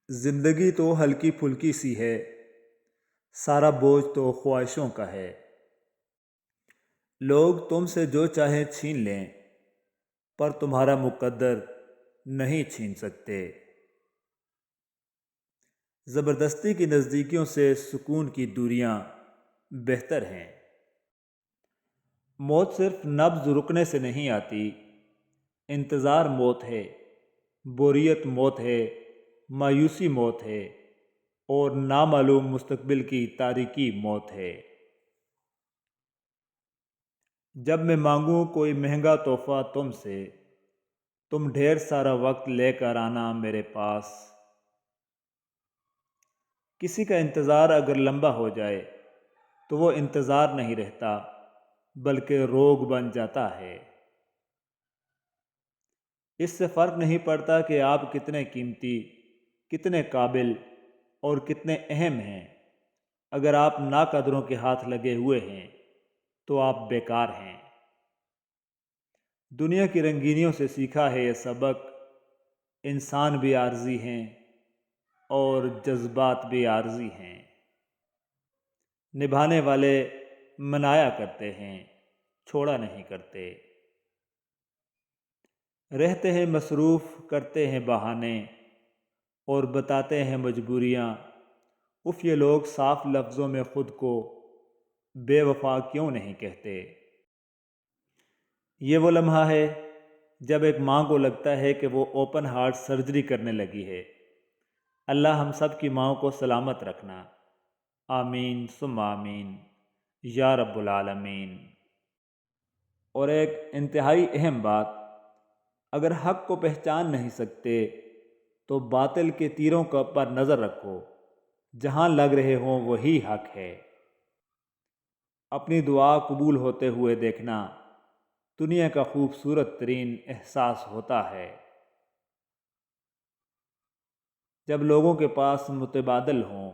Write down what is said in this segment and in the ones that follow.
زندگی تو ہلکی پھلکی سی ہے، سارا بوجھ تو خواہشوں کا ہے۔ لوگ تم سے جو چاہیں چھین لیں، پر تمہارا مقدر نہیں چھین سکتے۔ زبردستی کی نزدیکیوں سے سکون کی دوریاں بہتر ہیں۔ موت صرف نبض رکنے سے نہیں آتی، انتظار موت ہے، بوریت موت ہے، مایوسی موت ہے، اور نامعلوم مستقبل کی تاریکی موت ہے۔ جب میں مانگوں کوئی مہنگا تحفہ تم سے، تم ڈھیر سارا وقت لے کر آنا میرے پاس۔ کسی کا انتظار اگر لمبا ہو جائے تو وہ انتظار نہیں رہتا، بلکہ روگ بن جاتا ہے۔ اس سے فرق نہیں پڑتا کہ آپ کتنے قیمتی، کتنے قابل اور کتنے اہم ہیں۔ اگر آپ ناقدروں کے ہاتھ لگے ہوئے ہیں تو آپ بیکار ہیں۔ دنیا کی رنگینیوں سے سیکھا ہے یہ سبق، انسان بھی عارضی ہیں اور جذبات بھی عارضی ہیں۔ نبھانے والے منایا کرتے ہیں، چھوڑا نہیں کرتے۔ رہتے ہیں مصروف، کرتے ہیں بہانے، اور بتاتے ہیں مجبوریاں۔ یہ لوگ صاف لفظوں میں خود کو بے وفا کیوں نہیں کہتے؟ یہ وہ لمحہ ہے جب ایک ماں کو لگتا ہے کہ وہ اوپن ہارٹ سرجری کرنے لگی ہے۔ اللہ ہم سب کی ماں کو سلامت رکھنا، آمین ثم آمین یا رب العالمین۔ اور ایک انتہائی اہم بات، اگر حق کو پہچان نہیں سکتے تو باطل کے تیروں پر نظر رکھو، جہاں لگ رہے ہوں وہی حق ہے۔ اپنی دعا قبول ہوتے ہوئے دیکھنا دنیا کا خوبصورت ترین احساس ہوتا ہے۔ جب لوگوں کے پاس متبادل ہوں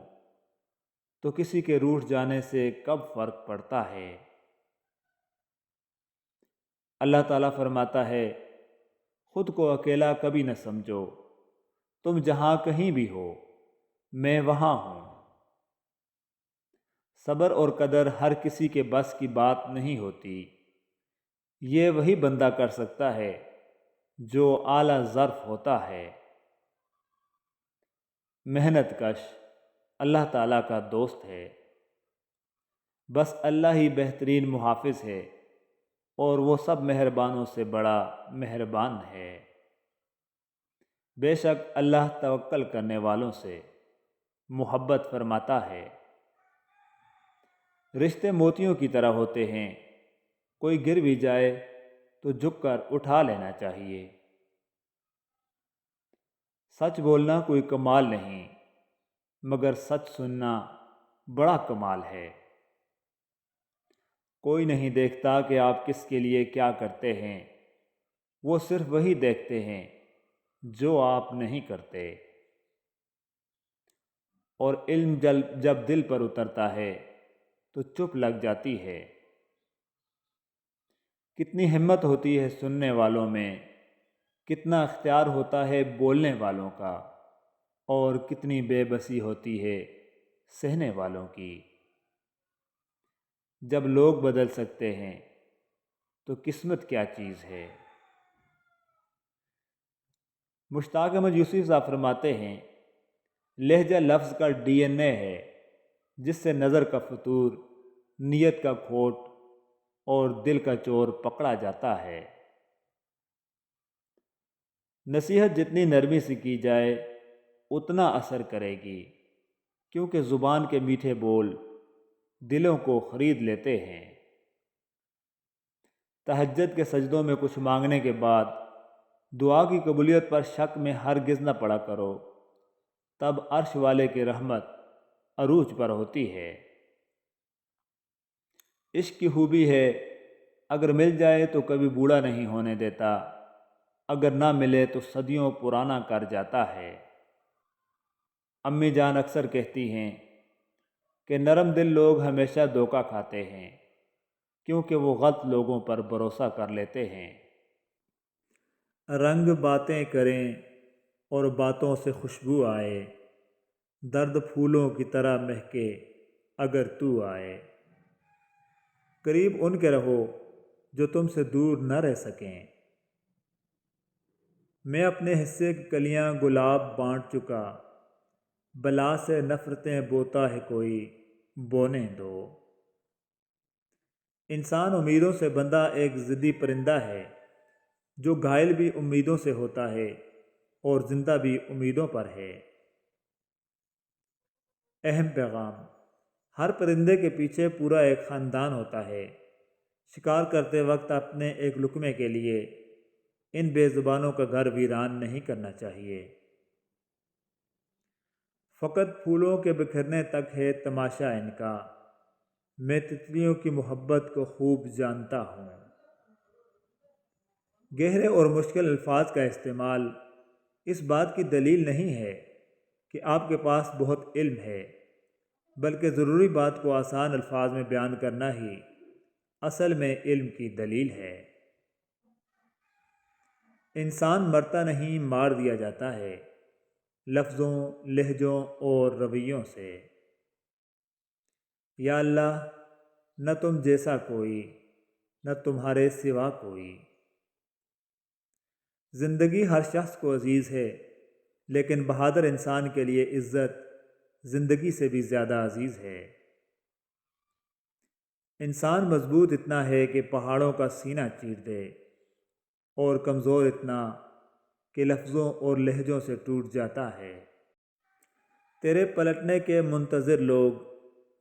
تو کسی کے روٹھ جانے سے کب فرق پڑتا ہے؟ اللہ تعالیٰ فرماتا ہے، خود کو اکیلا کبھی نہ سمجھو، تم جہاں کہیں بھی ہو میں وہاں ہوں۔ صبر اور قدر ہر کسی کے بس کی بات نہیں ہوتی، یہ وہی بندہ کر سکتا ہے جو اعلیٰ ظرف ہوتا ہے۔ محنت کش اللہ تعالیٰ کا دوست ہے، بس اللہ ہی بہترین محافظ ہے، اور وہ سب مہربانوں سے بڑا مہربان ہے۔ بے شک اللہ توکل کرنے والوں سے محبت فرماتا ہے۔ رشتے موتیوں کی طرح ہوتے ہیں، کوئی گر بھی جائے تو جھک کر اٹھا لینا چاہیے۔ سچ بولنا کوئی کمال نہیں، مگر سچ سننا بڑا کمال ہے۔ کوئی نہیں دیکھتا کہ آپ کس کے لیے کیا کرتے ہیں، وہ صرف وہی دیکھتے ہیں جو آپ نہیں کرتے۔ اور علم جب دل پر اترتا ہے تو چپ لگ جاتی ہے۔ کتنی ہمت ہوتی ہے سننے والوں میں، کتنا اختیار ہوتا ہے بولنے والوں کا، اور کتنی بے بسی ہوتی ہے سہنے والوں کی۔ جب لوگ بدل سکتے ہیں تو قسمت کیا چیز ہے؟ مشتاق احمد یوسفی صاحب فرماتے ہیں، لہجہ لفظ کا DNA ہے، جس سے نظر کا فطور، نیت کا کھوٹ اور دل کا چور پکڑا جاتا ہے۔ نصیحت جتنی نرمی سے کی جائے اتنا اثر کرے گی، کیونکہ زبان کے میٹھے بول دلوں کو خرید لیتے ہیں۔ تہجد کے سجدوں میں کچھ مانگنے کے بعد دعا کی قبولیت پر شک میں ہرگز نہ پڑا کرو، تب عرش والے کی رحمت عروج پر ہوتی ہے۔ عشق کی خوبی ہے، اگر مل جائے تو کبھی بوڑھا نہیں ہونے دیتا، اگر نہ ملے تو صدیوں پرانا کر جاتا ہے۔ امی جان اکثر کہتی ہیں کہ نرم دل لوگ ہمیشہ دھوکہ کھاتے ہیں، کیونکہ وہ غلط لوگوں پر بھروسہ کر لیتے ہیں۔ رنگ باتیں کریں اور باتوں سے خوشبو آئے، درد پھولوں کی طرح مہکے اگر تو آئے۔ قریب ان کے رہو جو تم سے دور نہ رہ سکیں۔ میں اپنے حصے کی کلیاں گلاب بانٹ چکا، بلا سے نفرتیں بوتا ہے کوئی، بونے دو۔ انسان امیدوں سے بندھا ایک ضدی پرندہ ہے، جو گھائل بھی امیدوں سے ہوتا ہے اور زندہ بھی امیدوں پر ہے۔ اہم پیغام: ہر پرندے کے پیچھے پورا ایک خاندان ہوتا ہے۔ شکار کرتے وقت اپنے ایک لقمے کے لیے ان بے زبانوں کا گھر ویران نہیں کرنا چاہیے۔ فقط پھولوں کے بکھرنے تک ہے تماشا ان کا، میں تتلیوں کی محبت کو خوب جانتا ہوں۔ گہرے اور مشکل الفاظ کا استعمال اس بات کی دلیل نہیں ہے کہ آپ کے پاس بہت علم ہے، بلکہ ضروری بات کو آسان الفاظ میں بیان کرنا ہی اصل میں علم کی دلیل ہے۔ انسان مرتا نہیں، مار دیا جاتا ہے، لفظوں، لہجوں اور رویوں سے۔ یا اللہ، نہ تم جیسا کوئی، نہ تمہارے سوا کوئی۔ زندگی ہر شخص کو عزیز ہے، لیکن بہادر انسان کے لیے عزت زندگی سے بھی زیادہ عزیز ہے۔ انسان مضبوط اتنا ہے کہ پہاڑوں کا سینہ چیر دے، اور کمزور اتنا کہ لفظوں اور لہجوں سے ٹوٹ جاتا ہے۔ تیرے پلٹنے کے منتظر لوگ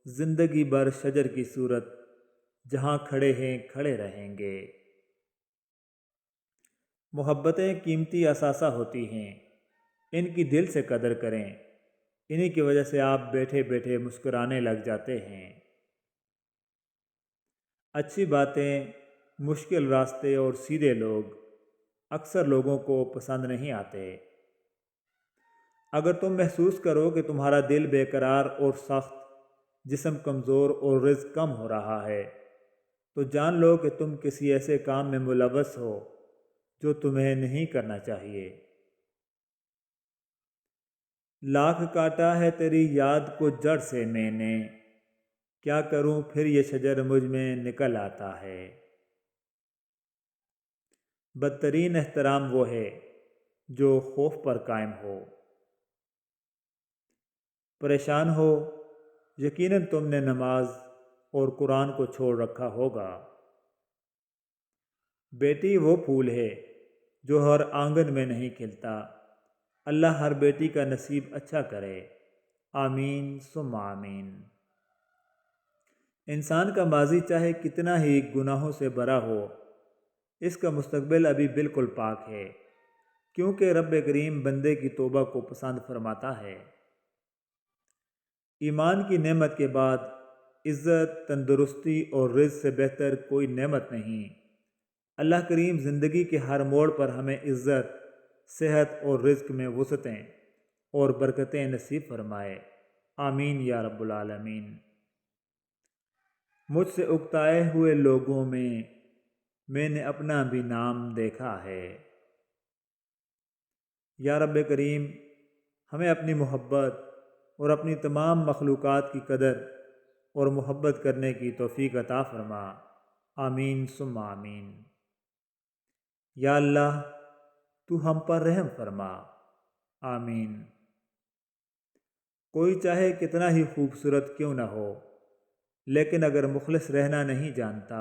زندگی بھر شجر کی صورت جہاں کھڑے ہیں کھڑے رہیں گے۔ محبتیں قیمتی اثاثہ ہوتی ہیں، ان کی دل سے قدر کریں، انہی کی وجہ سے آپ بیٹھے بیٹھے مسکرانے لگ جاتے ہیں۔ اچھی باتیں، مشکل راستے اور سیدھے لوگ اکثر لوگوں کو پسند نہیں آتے۔ اگر تم محسوس کرو کہ تمہارا دل بے قرار اور سخت، جسم کمزور اور رزق کم ہو رہا ہے، تو جان لو کہ تم کسی ایسے کام میں ملوث ہو جو تمہیں نہیں کرنا چاہیے۔ لاکھ کاٹا ہے تیری یاد کو جڑ سے میں نے، کیا کروں پھر یہ شجر مجھ میں نکل آتا ہے۔ بدترین احترام وہ ہے جو خوف پر قائم ہو۔ پریشان ہو، یقیناً تم نے نماز اور قرآن کو چھوڑ رکھا ہوگا۔ بیٹی وہ پھول ہے جو ہر آنگن میں نہیں کھلتا، اللہ ہر بیٹی کا نصیب اچھا کرے، آمین ثم آمین۔ انسان کا ماضی چاہے کتنا ہی گناہوں سے بھرا ہو، اس کا مستقبل ابھی بالکل پاک ہے، کیونکہ رب کریم بندے کی توبہ کو پسند فرماتا ہے۔ ایمان کی نعمت کے بعد عزت، تندرستی اور رزق سے بہتر کوئی نعمت نہیں۔ اللہ کریم زندگی کے ہر موڑ پر ہمیں عزت، صحت اور رزق میں وسعتیں اور برکتیں نصیب فرمائے، آمین یا رب العالمین۔ مجھ سے اکتائے ہوئے لوگوں میں نے اپنا بھی نام دیکھا ہے۔ یا رب کریم، ہمیں اپنی محبت اور اپنی تمام مخلوقات کی قدر اور محبت کرنے کی توفیق عطا فرما، آمین ثم آمین۔ یا اللہ، تو ہم پر رحم فرما، آمین۔ کوئی چاہے کتنا ہی خوبصورت کیوں نہ ہو، لیکن اگر مخلص رہنا نہیں جانتا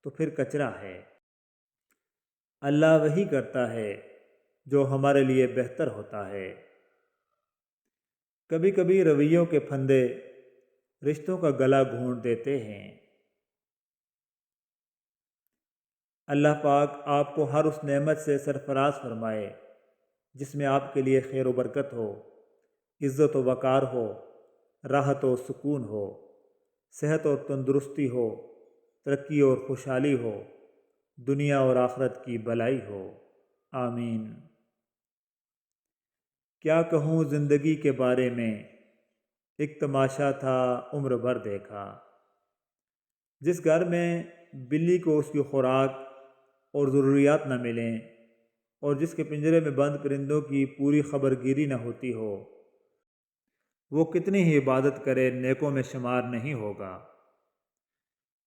تو پھر کچرا ہے۔ اللہ وہی کرتا ہے جو ہمارے لیے بہتر ہوتا ہے۔ کبھی کبھی رویوں کے پھندے رشتوں کا گلا گھونٹ دیتے ہیں۔ اللہ پاک آپ کو ہر اس نعمت سے سرفراز فرمائے جس میں آپ کے لیے خیر و برکت ہو، عزت و وقار ہو، راحت و سکون ہو، صحت اور تندرستی ہو، ترقی اور خوشحالی ہو، دنیا اور آخرت کی بھلائی ہو، آمین۔ کیا کہوں زندگی کے بارے میں، ایک تماشا تھا عمر بھر دیکھا۔ جس گھر میں بلی کو اس کی خوراک اور ضروریات نہ ملیں، اور جس کے پنجرے میں بند پرندوں کی پوری خبر گیری نہ ہوتی ہو، وہ کتنی ہی عبادت کرے نیکوں میں شمار نہیں ہوگا۔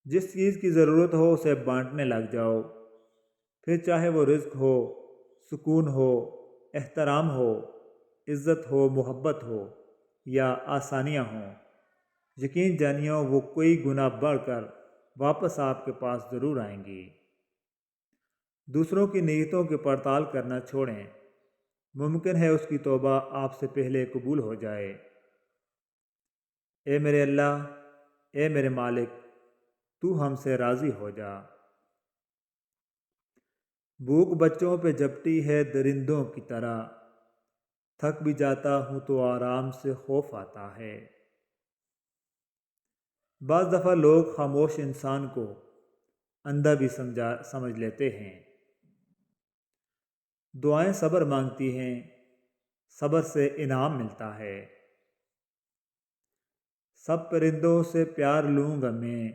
جس چیز کی ضرورت ہو اسے بانٹنے لگ جاؤ، پھر چاہے وہ رزق ہو، سکون ہو، احترام ہو، عزت ہو، محبت ہو یا آسانیاں ہوں، یقین جانیو وہ کوئی گناہ بڑھ کر واپس آپ کے پاس ضرور آئیں گی۔ دوسروں کی نیتوں کی پڑتال کرنا چھوڑیں، ممکن ہے اس کی توبہ آپ سے پہلے قبول ہو جائے۔ اے میرے اللہ، اے میرے مالک، تو ہم سے راضی ہو جا۔ بھوک بچوں پہ جھپٹی ہے درندوں کی طرح، تھک بھی جاتا ہوں تو آرام سے خوف آتا ہے۔ بعض دفعہ لوگ خاموش انسان کو اندھا بھی سمجھ لیتے ہیں۔ دعائیں صبر مانگتی ہیں، صبر سے انعام ملتا ہے۔ سب پرندوں سے پیار لوں گا میں،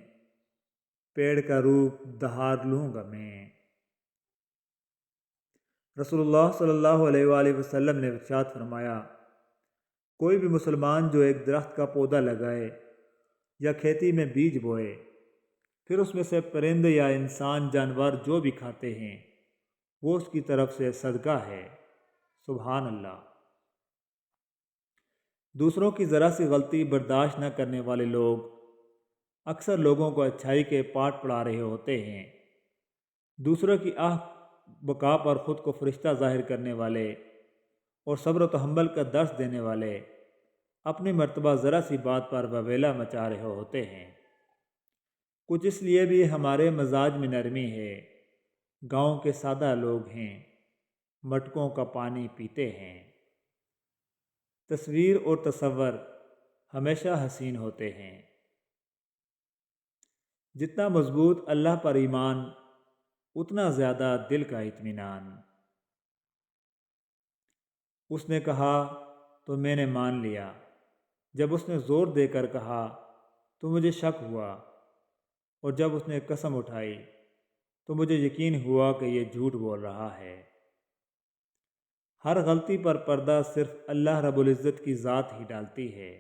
پیڑ کا روپ دہار لوں گا میں۔ رسول اللہ صلی اللہ علیہ وآلہ وسلم نے ارشاد فرمایا، کوئی بھی مسلمان جو ایک درخت کا پودا لگائے یا کھیتی میں بیج بوئے، پھر اس میں سے پرند یا انسان جانور جو بھی کھاتے ہیں وہ اس کی طرف سے صدقہ ہے۔ سبحان اللہ۔ دوسروں کی ذرا سی غلطی برداشت نہ کرنے والے لوگ اکثر لوگوں کو اچھائی کے پاٹ پڑھا رہے ہوتے ہیں۔ دوسروں کی بقا پر خود کو فرشتہ ظاہر کرنے والے اور صبر و تحمل کا درس دینے والے اپنی مرتبہ ذرا سی بات پر وویلا مچا رہے ہوتے ہیں۔ کچھ اس لیے بھی ہمارے مزاج میں نرمی ہے، گاؤں کے سادہ لوگ ہیں، مٹکوں کا پانی پیتے ہیں۔ تصویر اور تصور ہمیشہ حسین ہوتے ہیں۔ جتنا مضبوط اللہ پر ایمان، اتنا زیادہ دل کا اطمینان۔ اس نے کہا تو میں نے مان لیا، جب اس نے زور دے کر کہا تو مجھے شک ہوا، اور جب اس نے قسم اٹھائی تو مجھے یقین ہوا کہ یہ جھوٹ بول رہا ہے۔ ہر غلطی پر پردہ صرف اللہ رب العزت کی ذات ہی ڈالتی ہے۔